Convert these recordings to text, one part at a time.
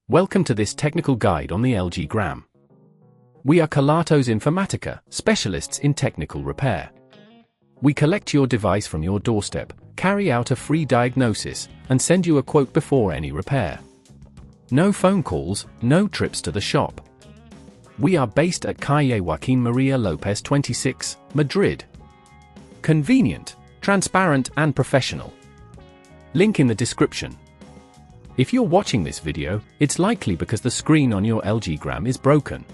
Welcome to this technical guide on the LG Gram. We are Kelatos Informatica, specialists in technical repair. We collect your device from your doorstep, carry out a free diagnosis, and send you a quote before any repair. No phone calls, no trips to the shop. We are based at Calle Joaquín María López 26, Madrid. Convenient, transparent and professional. Link in the description. If you're watching this video, it's likely because the screen on your LG Gram is broken.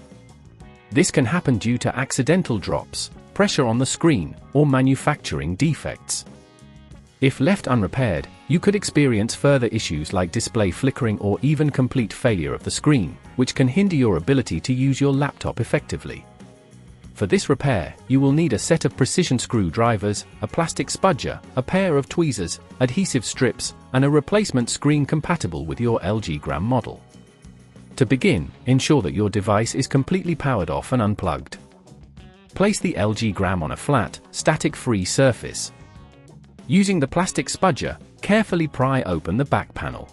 This can happen due to accidental drops, pressure on the screen, or manufacturing defects. If left unrepaired, you could experience further issues like display flickering or even complete failure of the screen, which can hinder your ability to use your laptop effectively. For this repair, you will need a set of precision screwdrivers, a plastic spudger, a pair of tweezers, adhesive strips, and a replacement screen compatible with your LG Gram model. To begin, ensure that your device is completely powered off and unplugged. Place the LG Gram on a flat, static-free surface. Using the plastic spudger, carefully pry open the back panel.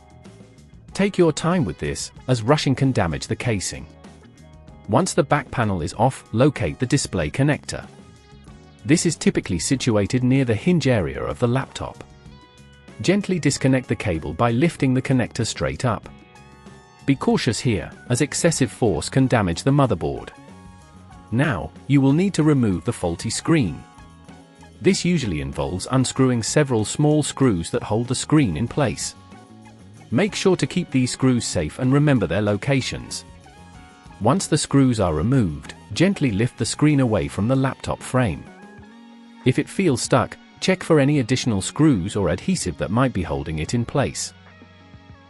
Take your time with this, as rushing can damage the casing. Once the back panel is off, locate the display connector. This is typically situated near the hinge area of the laptop. Gently disconnect the cable by lifting the connector straight up. Be cautious here, as excessive force can damage the motherboard. Now, you will need to remove the faulty screen. This usually involves unscrewing several small screws that hold the screen in place. Make sure to keep these screws safe and remember their locations. Once the screws are removed, gently lift the screen away from the laptop frame. If it feels stuck, check for any additional screws or adhesive that might be holding it in place.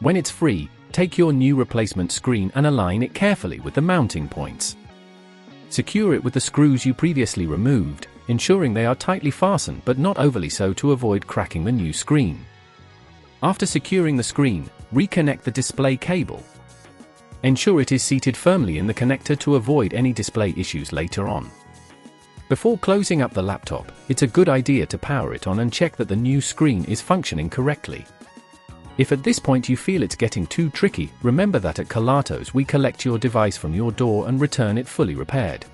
When it's free, take your new replacement screen and align it carefully with the mounting points. Secure it with the screws you previously removed, ensuring they are tightly fastened but not overly so to avoid cracking the new screen. After securing the screen, reconnect the display cable. Ensure it is seated firmly in the connector to avoid any display issues later on. Before closing up the laptop, it's a good idea to power it on and check that the new screen is functioning correctly. If at this point you feel it's getting too tricky, remember that at Kelatos we collect your device from your door and return it fully repaired.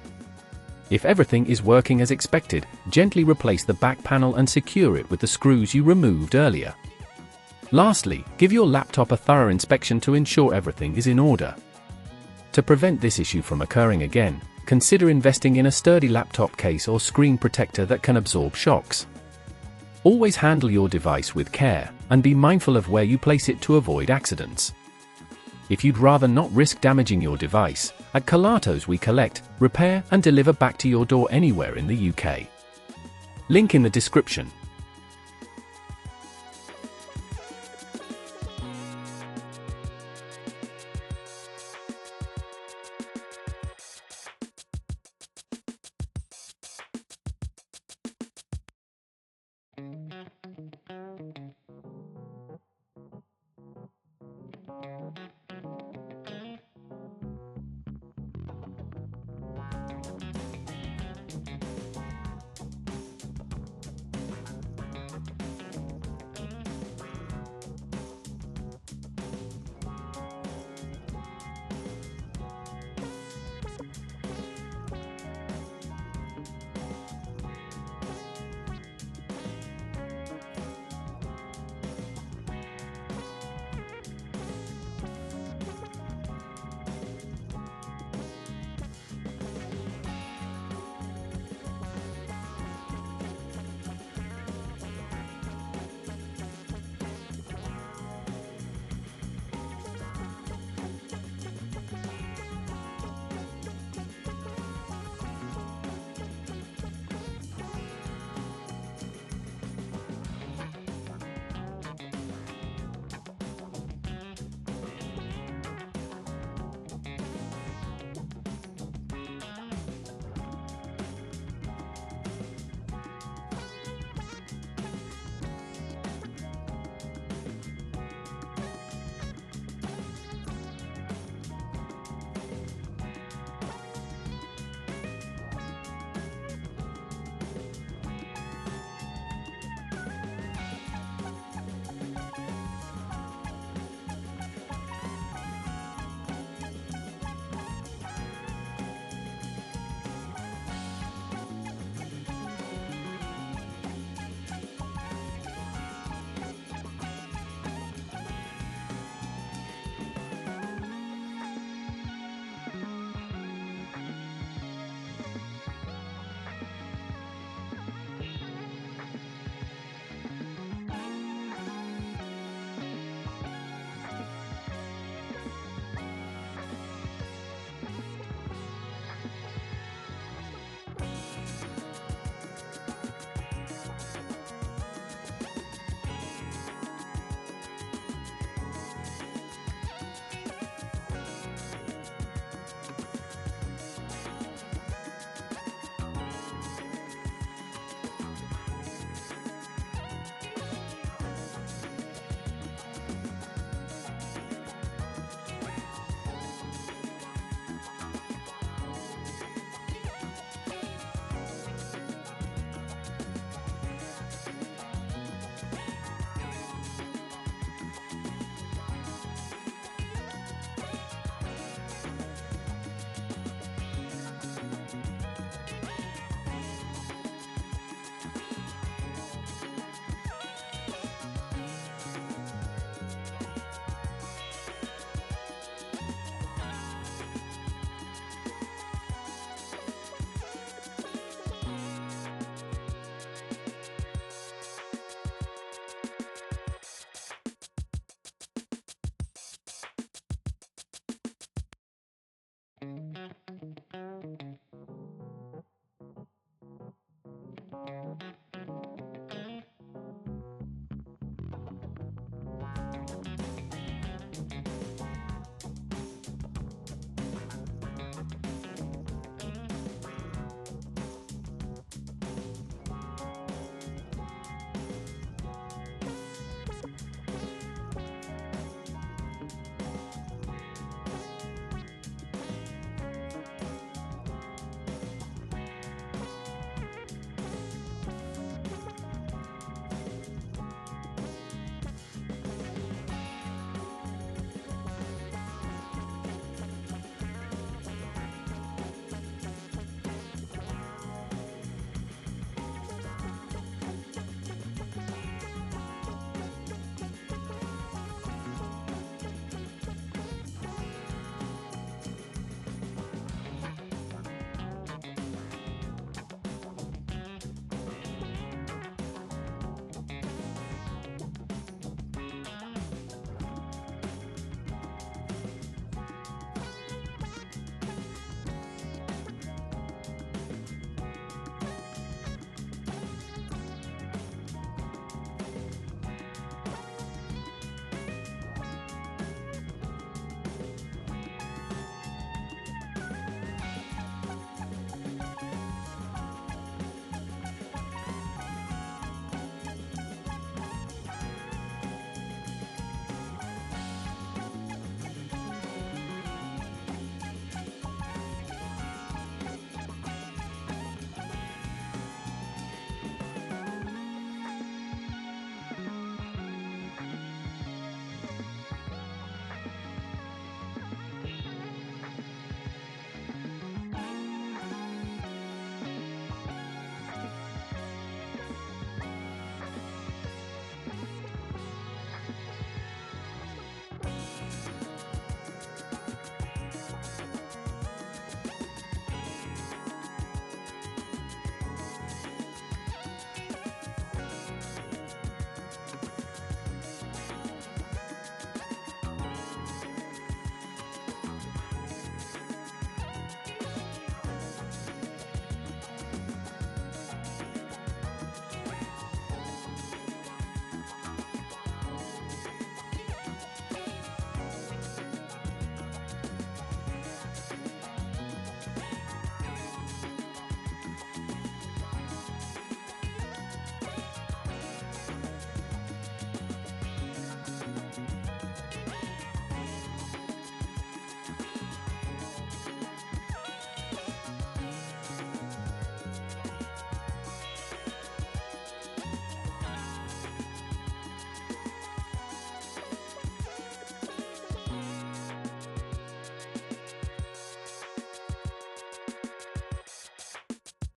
If everything is working as expected, gently replace the back panel and secure it with the screws you removed earlier. Lastly, give your laptop a thorough inspection to ensure everything is in order. To prevent this issue from occurring again, consider investing in a sturdy laptop case or screen protector that can absorb shocks. Always handle your device with care, and be mindful of where you place it to avoid accidents. If you'd rather not risk damaging your device, at Kelatos we collect, repair and deliver back to your door anywhere in the UK. Link in the description.